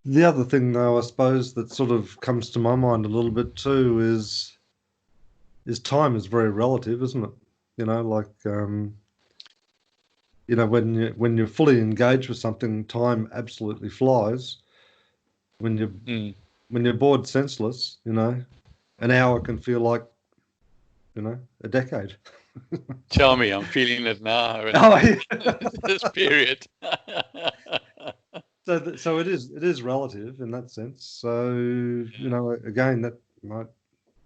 The other thing, though, I suppose that sort of comes to my mind a little bit too is time is very relative, isn't it? You know, like you know, when you're fully engaged with something, time absolutely flies. When you're Mm. when you're bored senseless, you know, an hour can feel like, you know, a decade. Tell me, I'm feeling it now in Oh, yeah. this period. So it is relative in that sense. So, you know, again, that might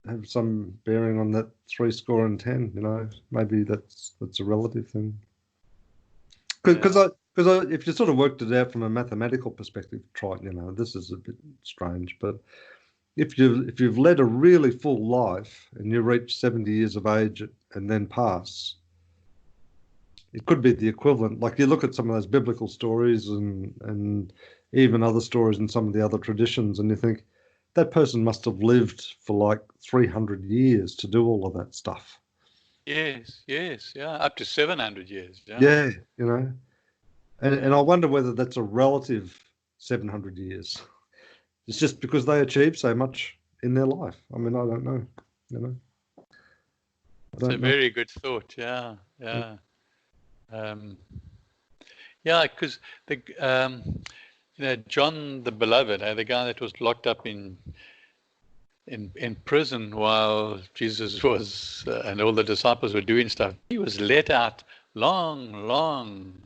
have some bearing on that 70. You know, maybe that's a relative thing. Because Yeah. if you sort of worked it out from a mathematical perspective, try, you know, this is a bit strange, but if you've led a really full life and you reach 70 years of age and then pass, it could be the equivalent. Like you look at some of those biblical stories and even other stories in some of the other traditions, and you think that person must have lived for like 300 years to do all of that stuff. Yes, yes, yeah. Up to 700 years. Yeah. Yeah, you know, and I Yeah. wonder whether that's a relative 700 years. It's just because they achieved so much in their life. I mean, I don't know. You know, I It's a don't know. very good thought. Yeah. Yeah. Um, yeah, because the John the Beloved, the guy that was locked up in prison while Jesus was and all the disciples were doing stuff. He was let out long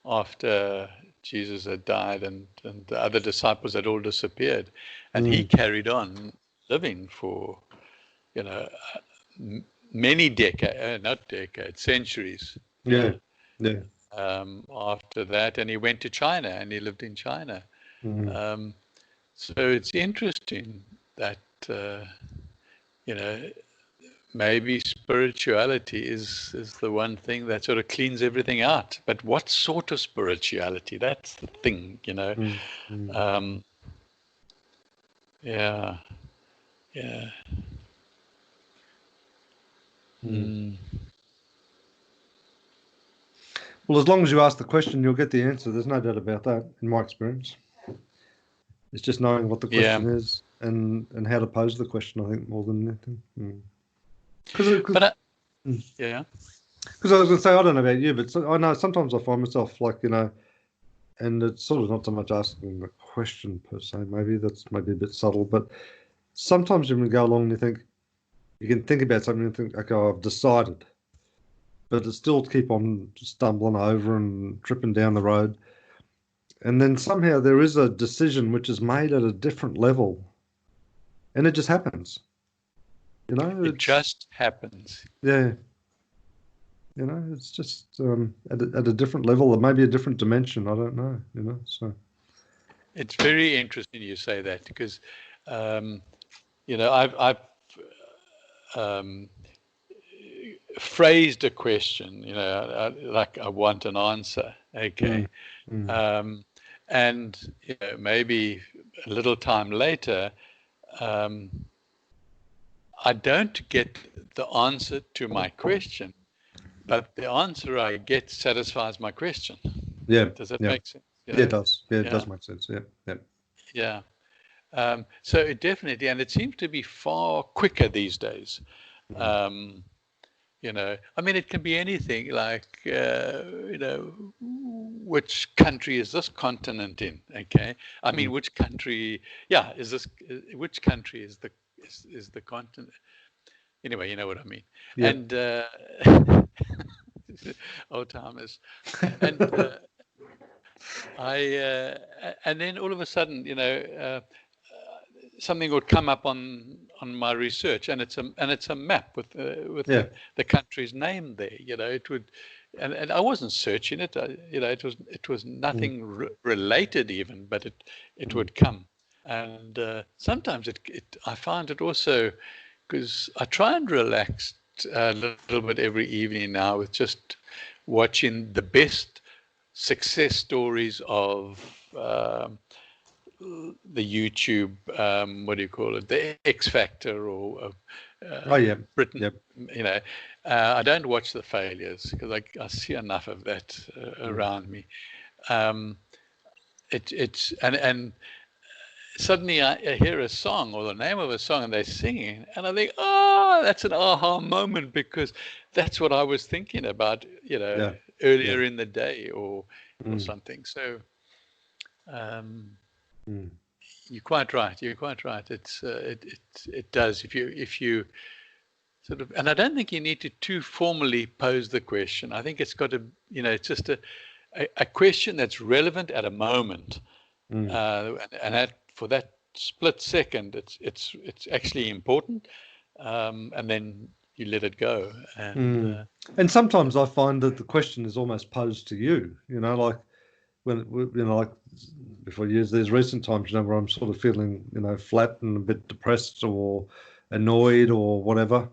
after Jesus had died and the other disciples had all disappeared, and he Mm, carried on living for you know many decades, not decades, centuries. yeah, Yeah. yeah. After that, and he went to China and he lived in China. Mm. Um, so it's interesting that you know maybe spirituality is the one thing that sort of cleans everything out. But what sort of spirituality? That's the thing, you know. Mm, mm, Um, yeah, yeah. mm. Mm, Well, as long as you ask the question, you'll get the answer. There's no doubt about that, in my experience. It's just knowing what the yeah. question is and how to pose the question, I think, more than anything. Because But because yeah, I was going to say, I don't know about you, but I know sometimes I find myself like, you know, and it's sort of not so much asking the question per se. Maybe that's maybe a bit subtle, but sometimes when you go along and you can think about something and think, okay, I've decided, but it still keep on stumbling over and tripping down the road. And then somehow there is a decision which is made at a different level, and it just happens. You know, it it's just happens. yeah, you know, it's just at a different level, or maybe a different dimension. I don't know. You know, so It's very interesting you say that because, um, I've um, phrased a question, like I want an answer. mm, Okay. mm, Um, and maybe a little time later, um, I don't get the answer to my question, but the answer I get satisfies my question. yeah, Does that yeah, make sense? yeah, it does. Yeah, it Yeah, does make sense. Yeah, yeah, yeah. So it definitely, and it seems to be far quicker these days. mm, Um, I mean, it can be anything like, which country is this continent in? Okay. I mean, mm, which country, yeah, which country is the continent? Anyway, you know what I mean. yep. And, old timers. And, and then all of a sudden, something would come up on my research, and it's a map with Yeah. the country's name there. It would, and I wasn't searching it. It was Mm, nothing related even, but it mm, would come. And sometimes I find it also because I try and relax a little bit every evening now with just watching the best success stories of the YouTube, what do you call it, the X Factor or oh, yeah. Britain. Yep. You know, I don't watch the failures because I see enough of that Mm, around me. Um, it's and suddenly I hear a song or the name of a song and they're singing, and I think, oh, that's an aha moment, because that's what I was thinking about, Yeah. earlier in the day or Mm. something. So Mm. you're quite right. You're quite right. It does. If you sort of, and I don't think you need to too formally pose the question. I think it's got to, it's just a question that's relevant at a moment, Mm. and for that split second, it's actually important, and then you let it go. And sometimes I find that the question is almost posed to you. Like like before years, there's recent times, where I'm sort of feeling, flat and a bit depressed or annoyed or whatever.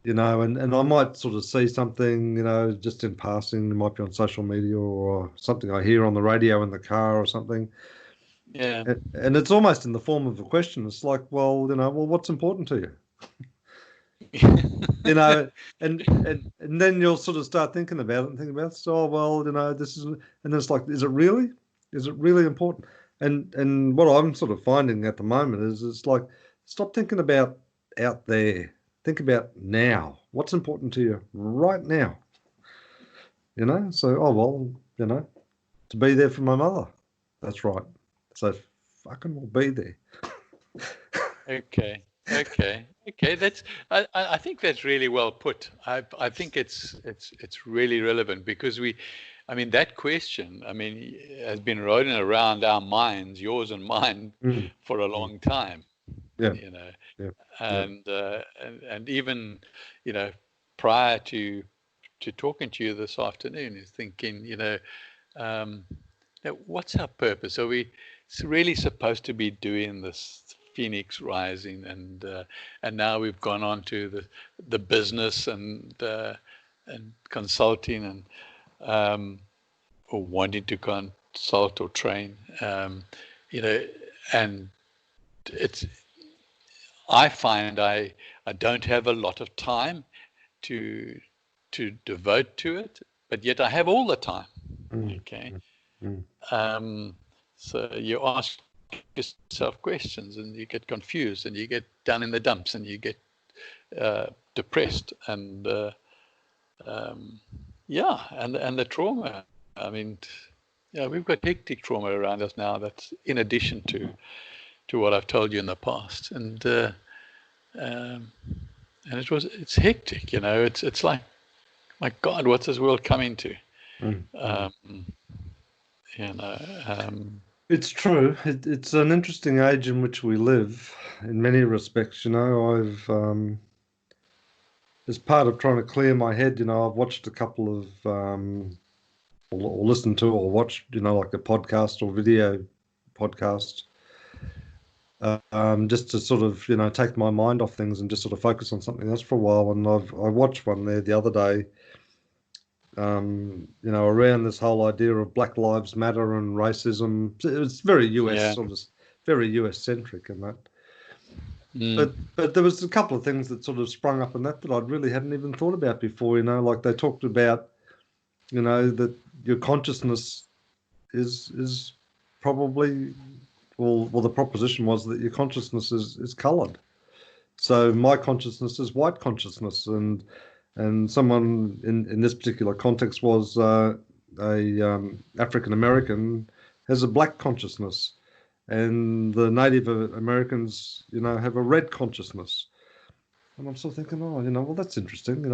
And I might sort of see something, just in passing. It might be on social media or something I hear on the radio in the car or something. Yeah. And it's almost in the form of a question. It's like, well, what's important to you? And then you'll sort of start thinking about it and thinking about it. So, well, this is, and then it's like, is it really important? And what I'm sort of finding at the moment is it's like, stop thinking about out there. Think about now. What's important to you right now? So, oh, well, to be there for my mother. That's right. So fucking will be there. Okay. That's I think that's really well put. I think it's really relevant, because that question, has been rolling around our minds, yours and mine, for a long time. Yeah. And even, prior to talking to you this afternoon, is thinking, what's our purpose? Are we really supposed to be doing this Phoenix Rising, and now we've gone on to the business and consulting and or wanting to consult or train, and it's, I find I don't have a lot of time to devote to it, but yet I have all the time. Okay. So you ask yourself questions and you get confused and you get down in the dumps and you get depressed and and the trauma. We've got hectic trauma around us now. That's in addition to what I've told you in the past, and it's hectic. It's like, my God, what's this world coming to? It's true. It's an interesting age in which we live in many respects. I've, as part of trying to clear my head, I've watched a couple of, or listened to or watched, like a podcast or video podcast, just to sort of, take my mind off things and just sort of focus on something else for a while. And I watched one there the other day, around this whole idea of Black Lives Matter and racism. It's very US, sort of very US centric in that. But there was a couple of things that sort of sprung up in that I really hadn't even thought about before. Like they talked about, that your consciousness is probably, well, the proposition was that your consciousness is coloured. So my consciousness is white consciousness, and someone in this particular context was a African American has a black consciousness, and the Native Americans, have a red consciousness. And I'm sort of thinking, oh, well, that's interesting,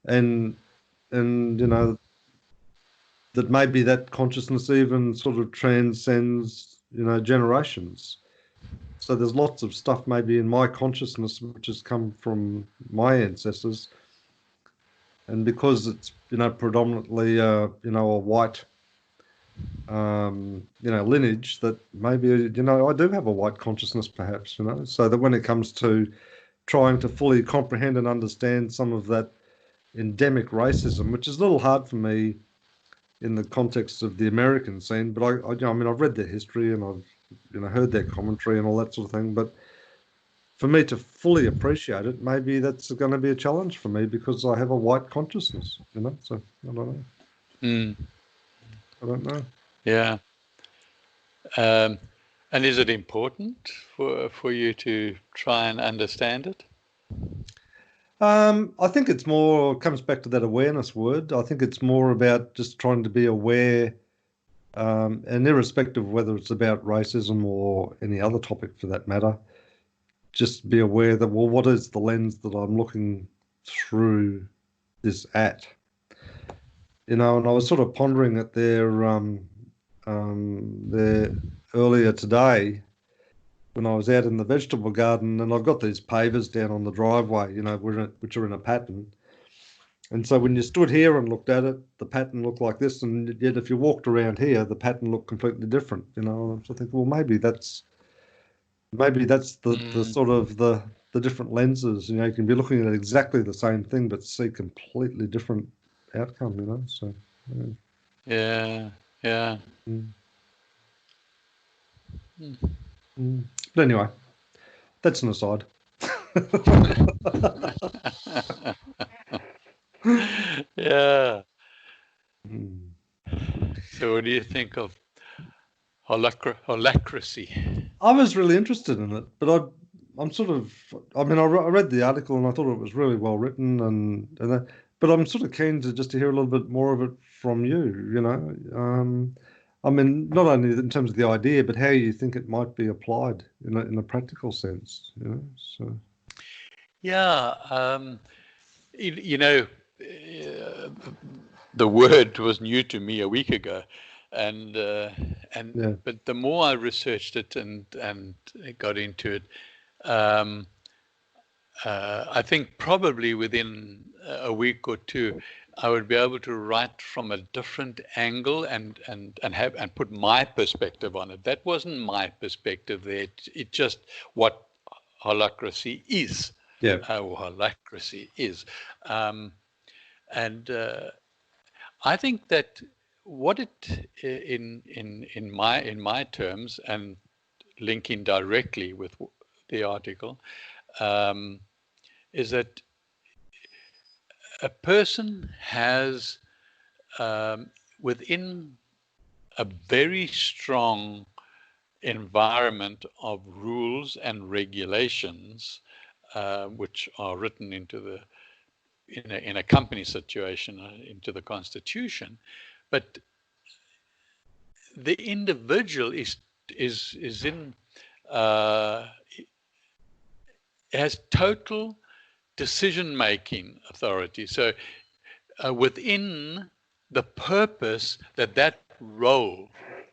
and that maybe that consciousness even sort of transcends, generations. So there's lots of stuff maybe in my consciousness which has come from my ancestors. And because it's, predominantly, a white, lineage, that maybe, I do have a white consciousness perhaps, so that when it comes to trying to fully comprehend and understand some of that endemic racism, which is a little hard for me in the context of the American scene, but I've read their history and I've, heard their commentary and all that sort of thing, but for me to fully appreciate it, maybe that's going to be a challenge for me because I have a white consciousness, so I don't know. I don't know. Yeah. And And is it important for you to try and understand it? I think it's more, comes back to that awareness word. I think it's more about just trying to be aware, and irrespective of whether it's about racism or any other topic for that matter, just be aware that, well, what is the lens that I'm looking through this at? And I was sort of pondering it there earlier today when I was out in the vegetable garden, and I've got these pavers down on the driveway, which are in a pattern. And so when you stood here and looked at it, the pattern looked like this, and yet if you walked around here, the pattern looked completely different. So I think, well, maybe that's the sort of the different lenses. You can be looking at exactly the same thing but see completely different outcome. So yeah. Mm. But anyway, that's an aside. Yeah. Mm. So what do you think of Holacracy? I was really interested in it, but I'm sort of, I mean, I read the article and I thought it was really well written, but I'm sort of keen to hear a little bit more of it from you. I mean, not only in terms of the idea, but how you think it might be applied in a practical sense. So Yeah, the word was new to me a week ago, and yeah, but the more I researched it and got into it, I think probably within a week or two, I would be able to write from a different angle and put my perspective on it. That wasn't my perspective there. It just what holacracy is. yeah, Or holacracy is. And I think that what it in my terms, and linking directly with the article, is that a person has within a very strong environment of rules and regulations, which are written into the in a company situation into the constitution, but the individual is in has total decision-making authority. So within the purpose that role,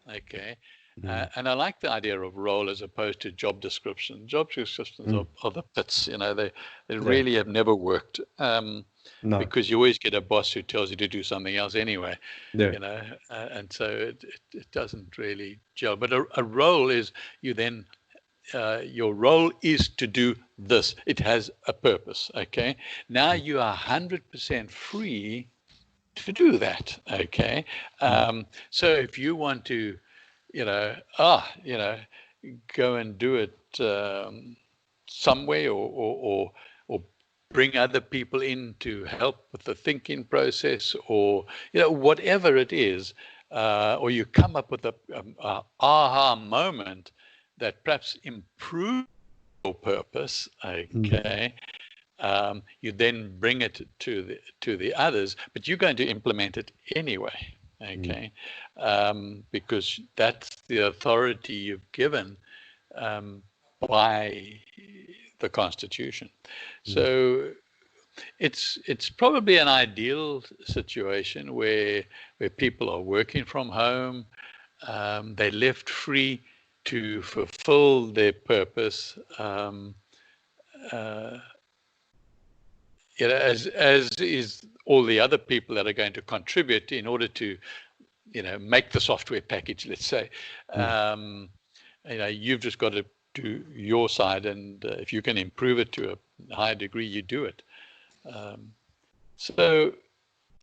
okay, and I like the idea of role as opposed to job description. Job descriptions are the pits, they really have never worked, no, because you always get a boss who tells you to do something else anyway, yeah, and so it doesn't really gel. But a role is you then. Your role is to do this. It has a purpose. Okay. Now you are 100% free to do that. Okay. So if you want to, go and do it somewhere, or bring other people in to help with the thinking process, or whatever it is, or you come up with a aha moment that perhaps improves your purpose, okay, you then bring it to the others, but you're going to implement it anyway, okay, because that's the authority you've given by the Constitution. So it's probably an ideal situation where people are working from home, they're left free to fulfill their purpose, as is all the other people that are going to contribute in order to, make the software package, let's say. You've just got to do your side, and if you can improve it to a higher degree, you do it. So,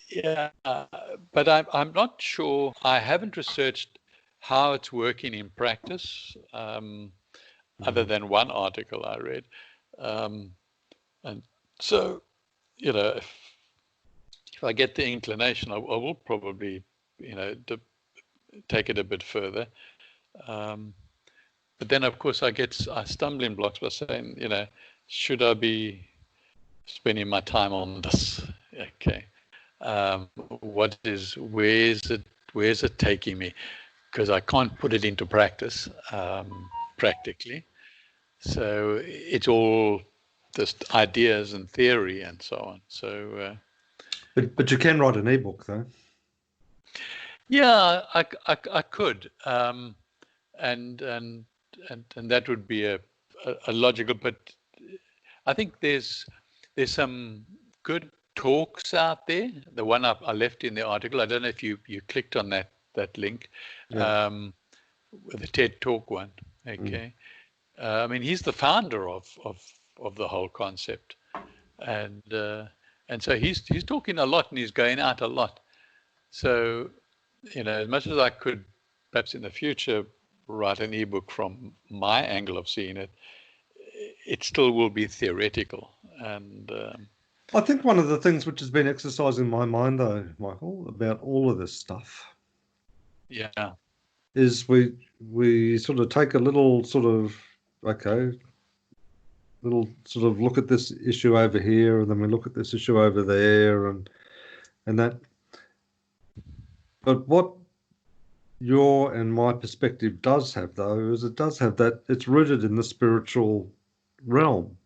yeah, but I'm not sure. I haven't researched how it's working in practice, other than one article I read. And so, if I get the inclination, I will probably, take it a bit further. but then of course I get stumbling blocks by saying, should I be spending my time on this? Okay. Where's it taking me? Because I can't put it into practice practically. So it's all just ideas and theory and so on. So, but you can write an ebook though. Yeah, I could, and that would be a logical. But I think there's some good talks out there. The one I left in the article, I don't know if you clicked on that link, Yeah. the TED Talk one. Okay, I mean he's the founder of the whole concept, and so he's talking a lot and he's going out a lot. So, as much as I could, perhaps in the future, write an ebook from my angle of seeing it, it still will be theoretical. And I think one of the things which has been exercising my mind, though, Michael, about all of this stuff, yeah, is we sort of take a little sort of little sort of look at this issue over here, and then we look at this issue over there, and that. But what your and my perspective does have, though, is it does have that it's rooted in the spiritual realm.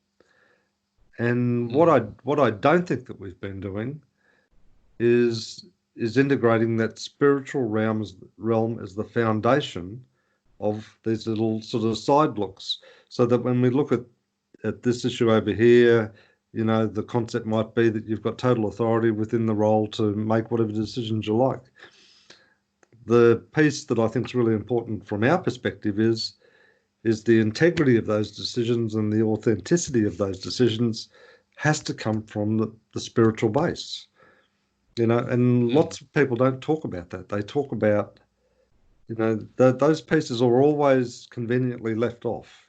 And what I don't think that we've been doing is integrating that spiritual realm as the foundation of these little sort of side looks, so that when we look at this issue over here, the concept might be that you've got total authority within the role to make whatever decisions you like. The piece that I think is really important from our perspective is the integrity of those decisions, and the authenticity of those decisions has to come from the spiritual base. And lots of people don't talk about that. They talk about, those pieces are always conveniently left off,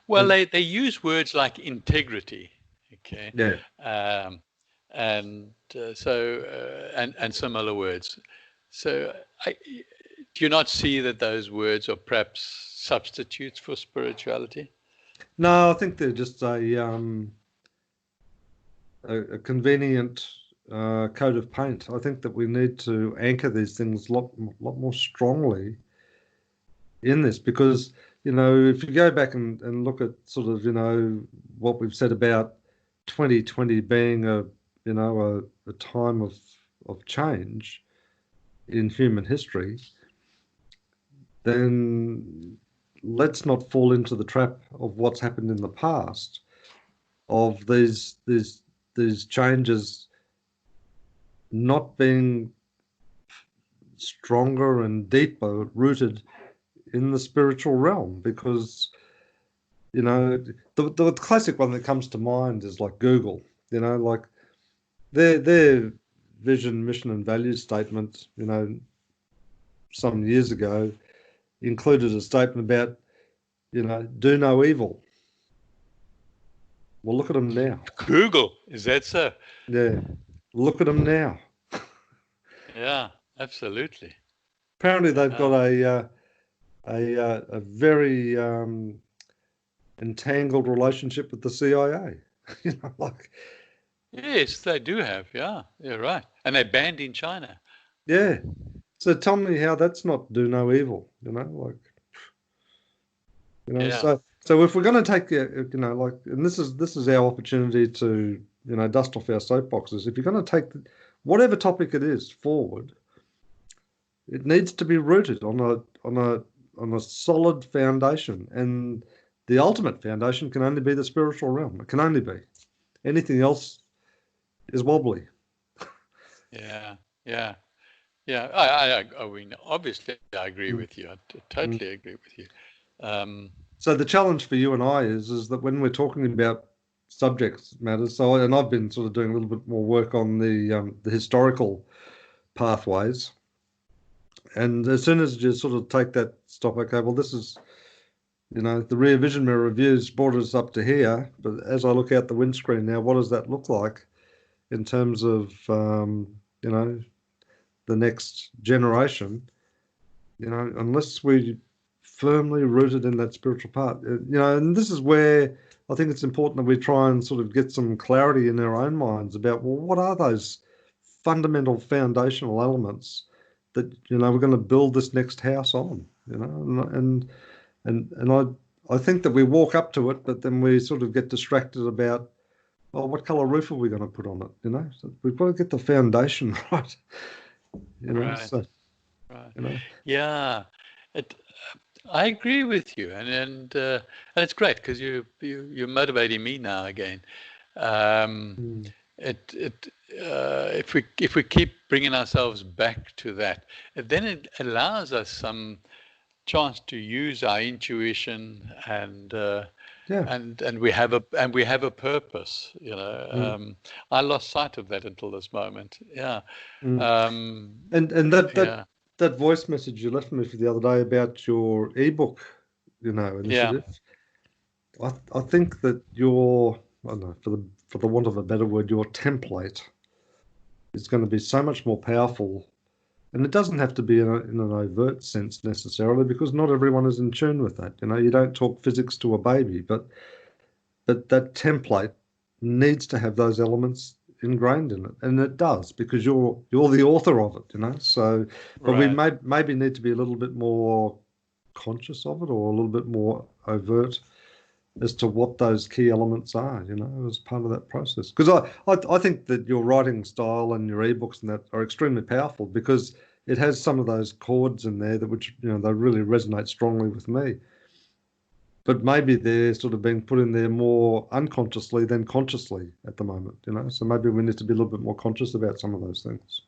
Well, they use words like integrity, okay? Yeah. And similar words. So do you not see that those words are perhaps substitutes for spirituality? No, I think they're just a convenient coat of paint. I think that we need to anchor these things a lot more strongly in this, because if you go back and look at sort of what we've said about 2020 being a time of change in human history, then let's not fall into the trap of what's happened in the past, of these changes not being stronger and deeper rooted in the spiritual realm. Because the classic one that comes to mind is like Google, like their vision, mission and value statement, some years ago included a statement about, do no evil. Well, look at them now. Google, is that so? Yeah, look at them now. Yeah, absolutely. Apparently, they've got a very entangled relationship with the CIA. Yes, they do have. Yeah, you're right. And they're banned in China. Yeah. So tell me how that's not do no evil. Yeah. So if we're going to take and this is our opportunity to dust off our soapboxes. If you're going to take whatever topic it is forward, it needs to be rooted on a solid foundation, and the ultimate foundation can only be the spiritual realm. It can only be. Anything else is wobbly. Yeah. I mean, obviously, I agree with you. I totally agree with you. So the challenge for you and I is that when we're talking about subject matters, and I've been sort of doing a little bit more work on the historical pathways, and as soon as you sort of take that stop, okay, well, this is, the rear vision mirror reviews brought us up to here, but as I look out the windscreen now, what does that look like in terms of, the next generation? Unless we firmly rooted in that spiritual part. And this is where I think it's important that we try and sort of get some clarity in our own minds about, well, what are those fundamental foundational elements that, we're going to build this next house on, and I think that we walk up to it, but then we sort of get distracted about, well, what color roof are we going to put on it? So we've got to get the foundation right. Right. So, right. Yeah, I agree with you, and it's great because you're motivating me now again. If we keep bringing ourselves back to that, then it allows us some chance to use our intuition and we have a purpose. I lost sight of that until this moment. Yeah. And that voice message you left me for the other day about your ebook, initiative. I think that I don't know, for the want of a better word, your template is going to be so much more powerful. And it doesn't have to be in an overt sense necessarily, because not everyone is in tune with that. You don't talk physics to a baby, but that template needs to have those elements ingrained in it, and it does, because you're the author of it. So, but we maybe need to be a little bit more conscious of it, or a little bit more overt as to what those key elements are, as part of that process. Because I think that your writing style and your ebooks and that are extremely powerful, because it has some of those chords in there which they really resonate strongly with me. But maybe they're sort of being put in there more unconsciously than consciously at the moment, So maybe we need to be a little bit more conscious about some of those things.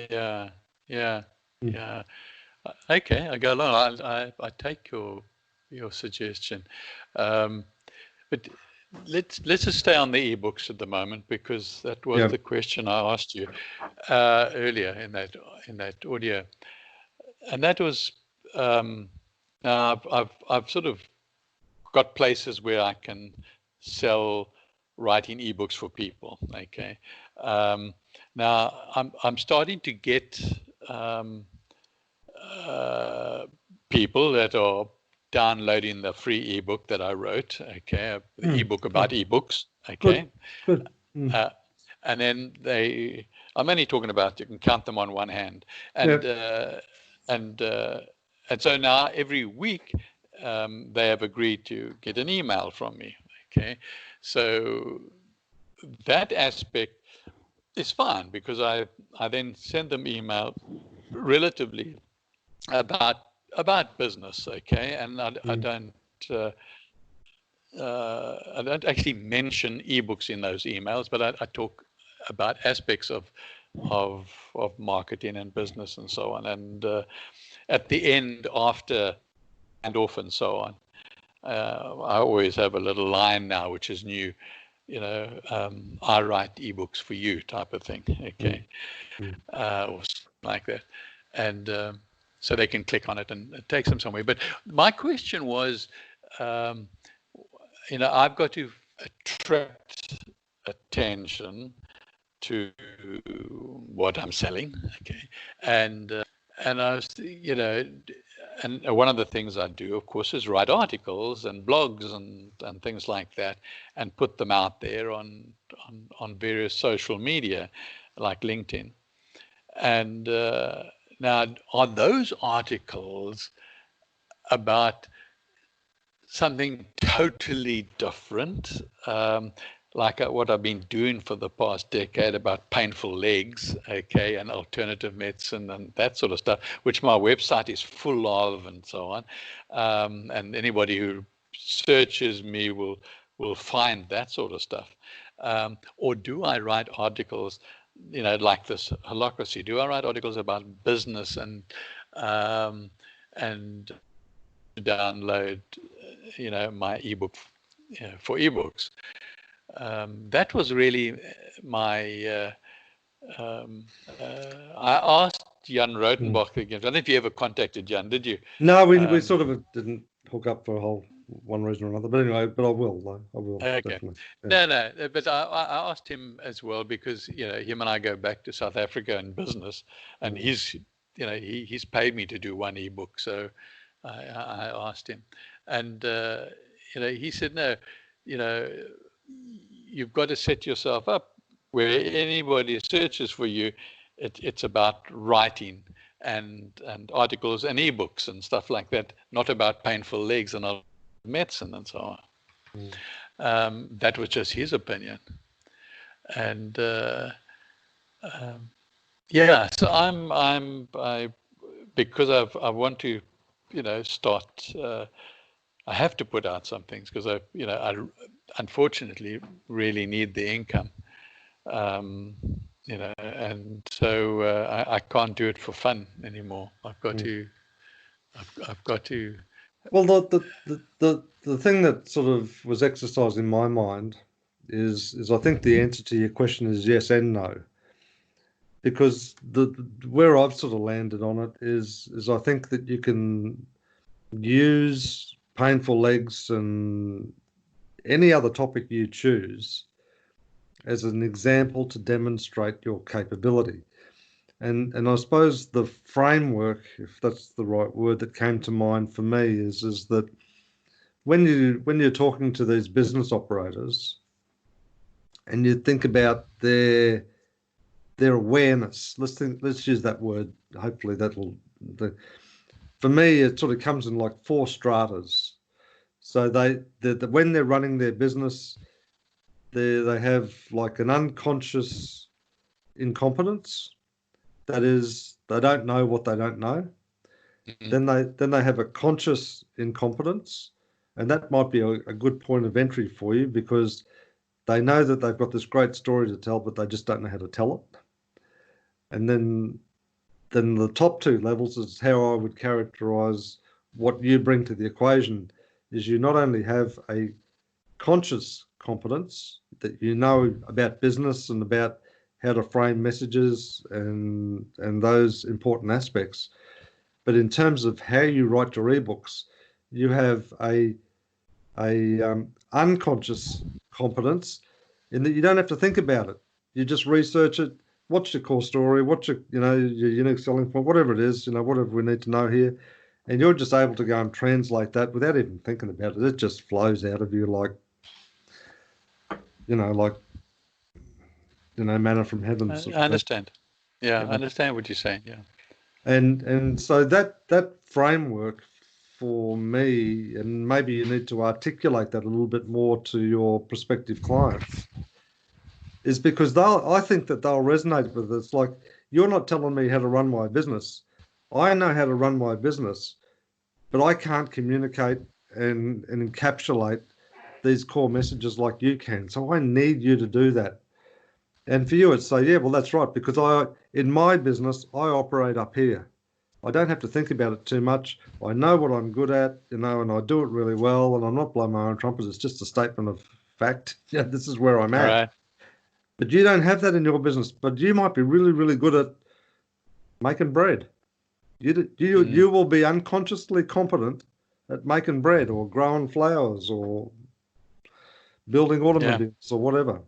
Yeah. Okay, I go along. I take your suggestion, but let's just stay on the ebooks at the moment, because that was the question I asked you earlier in that audio, and that was now I've sort of got places where I can sell writing ebooks for people. Okay, now I'm starting to get people that are downloading the free ebook that I wrote. Okay, the ebook about ebooks. Okay, good. And then I'm only talking about, you can count them on one hand, and so now every week they have agreed to get an email from me. Okay, so that aspect is fine, because I then send them email relatively about business. Okay, and I don't actually mention ebooks in those emails, but I talk about aspects of marketing and business and so on. And at the end, after and off and so on, I always have a little line now, which is new. I write ebooks for you, type of thing. Okay, or something like that, and so they can click on it and it takes them somewhere. But my question was, I've got to attract attention to what I'm selling. Okay, and I was, and one of the things I do, of course, is write articles and blogs and things like that, and put them out there on various social media, like LinkedIn. And now, are those articles about something totally different, like what I've been doing for the past decade about painful legs, okay, and alternative medicine and that sort of stuff, which my website is full of, and so on. And anybody who searches me will find that sort of stuff. Or do I write articles, like this Holacracy? Do I write articles about business and download, my ebook for ebooks? That was really my. I asked Jan Rotenbach again. I don't know if you ever contacted Jan, did you? No, we sort of didn't hook up for one reason or another. But anyway, I will, though. I will. Okay. Definitely. Yeah. No, but I asked him as well, because him and I go back to South Africa in business, and he's paid me to do one ebook, so I asked him, and he said, no, you've got to set yourself up where anybody searches for you. It's about writing and articles and ebooks and stuff like that, not about painful legs and medicine and so on. That was just his opinion. And yeah, so I because I want to, start. I have to put out some things because I unfortunately really need the income. And so I can't do it for fun anymore. I've got to. Well, the thing that sort of was exercised in my mind is I think the answer to your question is yes and no, because where I've sort of landed on it is I think that you can use painful legs and any other topic you choose as an example to demonstrate your capability. And I suppose the framework, if that's the right word, that came to mind for me is that when you're talking to these business operators and you think about their awareness, let's use that word. Hopefully for me it sort of comes in like 4 stratas. So when they're running their business, they have like an unconscious incompetence. That is, they don't know what they don't know. Mm-hmm. Then they have a conscious incompetence, and that might be a good point of entry for you because they know that they've got this great story to tell, but they just don't know how to tell it. And then the top 2 levels is how I would characterize what you bring to the equation. Is you not only have a conscious competence that you know about business and about how to frame messages and those important aspects, but in terms of how you write your ebooks, you have a unconscious competence in that you don't have to think about it. You just research it. What's your core story? What's your unique selling point? Whatever it is, whatever we need to know here, and you're just able to go and translate that without even thinking about it. It just flows out of you like manna from heaven. I understand. Yeah, I understand what you're saying. Yeah. And so that framework for me, and maybe you need to articulate that a little bit more to your prospective clients, is because I think that they'll resonate with it. It's like, you're not telling me how to run my business. I know how to run my business, but I can't communicate and encapsulate these core messages like you can. So I need you to do that. And for you, it's say, yeah, well, that's right, because in my business, I operate up here. I don't have to think about it too much. I know what I'm good at, and I do it really well, and I'm not blowing my own trumpet. It's just a statement of fact. Yeah, this is where I'm at. Right. But you don't have that in your business, but you might be really, really good at making bread. You will be unconsciously competent at making bread or growing flowers or building automobiles or whatever.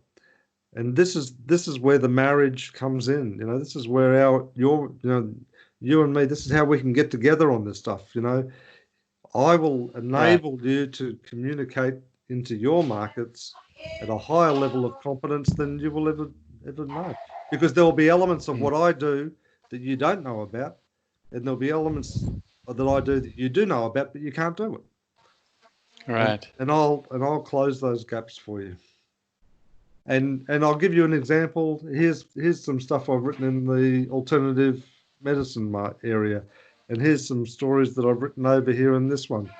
And this is where the marriage comes in. This is where you and me, this is how we can get together on this stuff. I will enable you to communicate into your markets at a higher level of competence than you will ever know, because there will be elements of what I do that you don't know about, and there'll be elements that I do that you do know about, but you can't do it. Right. And I'll close those gaps for you. And I'll give you an example. Here's some stuff I've written in the alternative medicine area, and here's some stories that I've written over here in this one.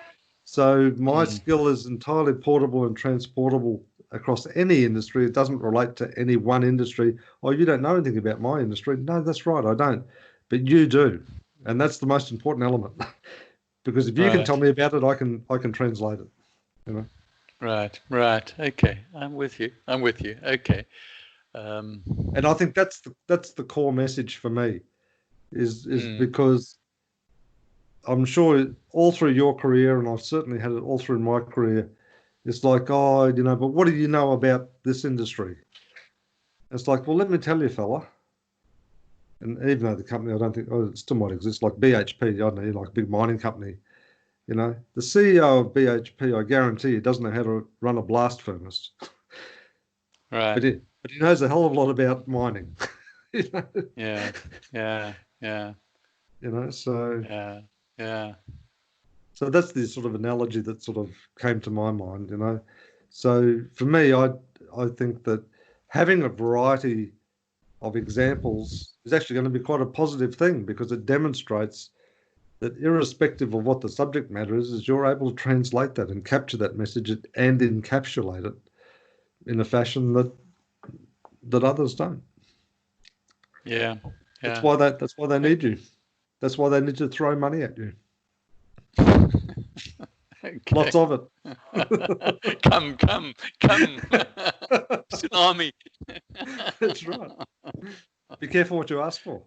So my skill is entirely portable and transportable across any industry. It doesn't relate to any one industry. Oh, you don't know anything about my industry. No, that's right, I don't. But you do, and that's the most important element. Because if you can tell me about it, I can translate it. Right. Okay, I'm with you. Okay. And I think that's the core message for me, is because I'm sure all through your career, and I've certainly had it all through my career, it's like, but what do you know about this industry? It's like, well, let me tell you, fella. And even though the company, I don't think, it still might exist, like BHP, I don't know, like a big mining company. You know, the CEO of BHP, I guarantee you, doesn't know how to run a blast furnace, Right. but he knows a hell of a lot about mining. You know? Yeah. Yeah. Yeah. You know, so Yeah. Yeah. so that's the sort of analogy that sort of came to my mind. You know, so for me, I think that having a variety of examples is actually going to be quite a positive thing, because it demonstrates that irrespective of what the subject matter is you're able to translate that and capture that message and encapsulate it in a fashion that others don't. Yeah. That's Yeah. why they need you. That's why they need to throw money at you. Okay. Lots of it. Come. Tsunami. That's right. Be careful what you ask for.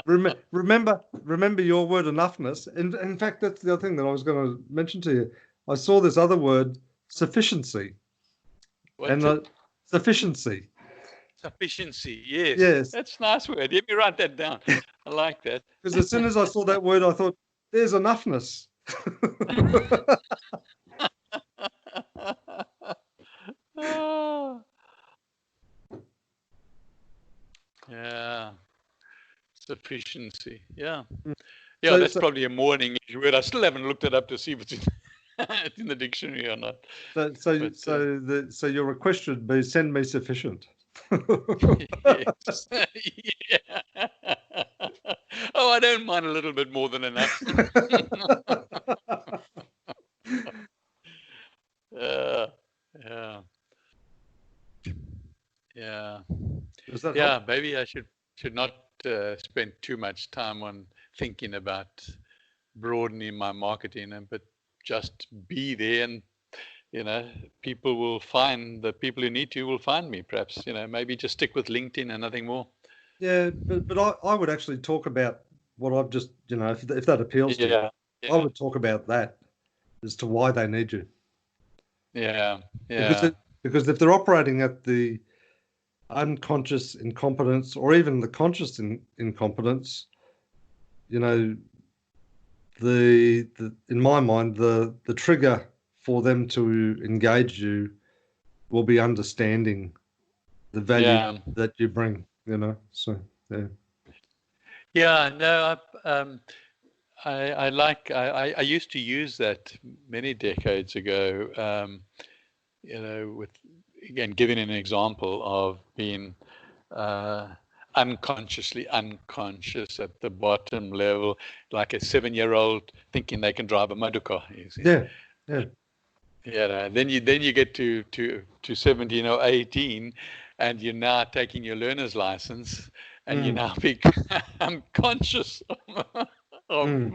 Remember your word enoughness. In fact, that's the other thing that I was going to mention to you. I saw this other word, sufficiency. What's And it? sufficiency. Sufficiency. Yes. Yes. That's a nice word. Let me write that down. I like that. Because as soon as I saw that word, I thought, there's enoughness. Ah, yeah. Sufficiency. Yeah. Yeah, So, that's so, probably a more English word. I still haven't looked it up to see if it's in, it's in the dictionary or not. so, so, But so your request should be send me sufficient. yes. Yeah. Oh, I don't mind a little bit more than enough. Yeah. Yeah. Yeah. Does that Yeah, help? maybe I should not spend too much time on thinking about broadening my marketing, but just be there, and people will find the people who need to will find me. Perhaps maybe just stick with LinkedIn and nothing more. Yeah, but I would actually talk about what I've just, if that appeals to you, Yeah. I would talk about that as to why they need you. Yeah. Because Yeah. because if they're operating at the unconscious incompetence or even the conscious incompetence, you know, the in my mind, the trigger for them to engage you will be understanding the value Yeah. that you bring, So, yeah. Yeah. No, I used to use that many decades ago. With, again, giving an example of being unconsciously unconscious at the bottom level, like a 7-year-old thinking they can drive a motor car. You see. Yeah, yeah. Yeah. Then you get to 17 or 18, and you're now taking your learner's license, and you now become conscious of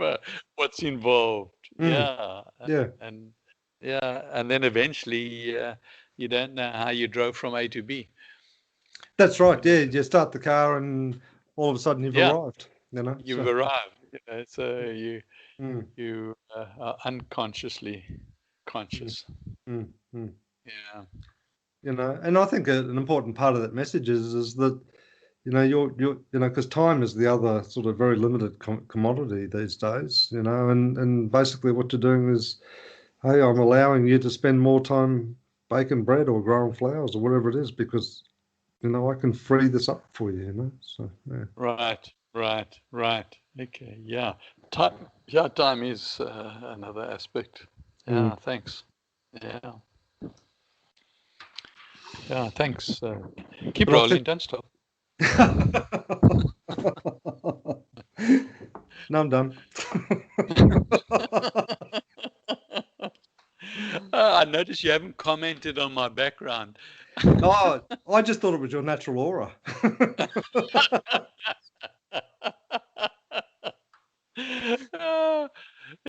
what's involved. Yeah. Yeah. And yeah, and then eventually you don't know how you drove from A to B. That's right. Yeah, you start the car and all of a sudden you've Yeah, arrived, you've So, arrived. So mm, you are unconsciously mm, conscious. mm, mm. Yeah. And I think an important part of that message is that, because time is the other sort of very limited commodity these days, and basically what you're doing is, hey, I'm allowing you to spend more time baking bread or growing flowers or whatever it is, because, I can free this up for you, So, yeah. Right. Okay. Yeah. Time is another aspect. Yeah. Thanks. Yeah. Yeah. Thanks. Keep But I think rolling. Don't stop. No, I'm done. I noticed you haven't commented on my background. Oh, I just thought it was your natural aura.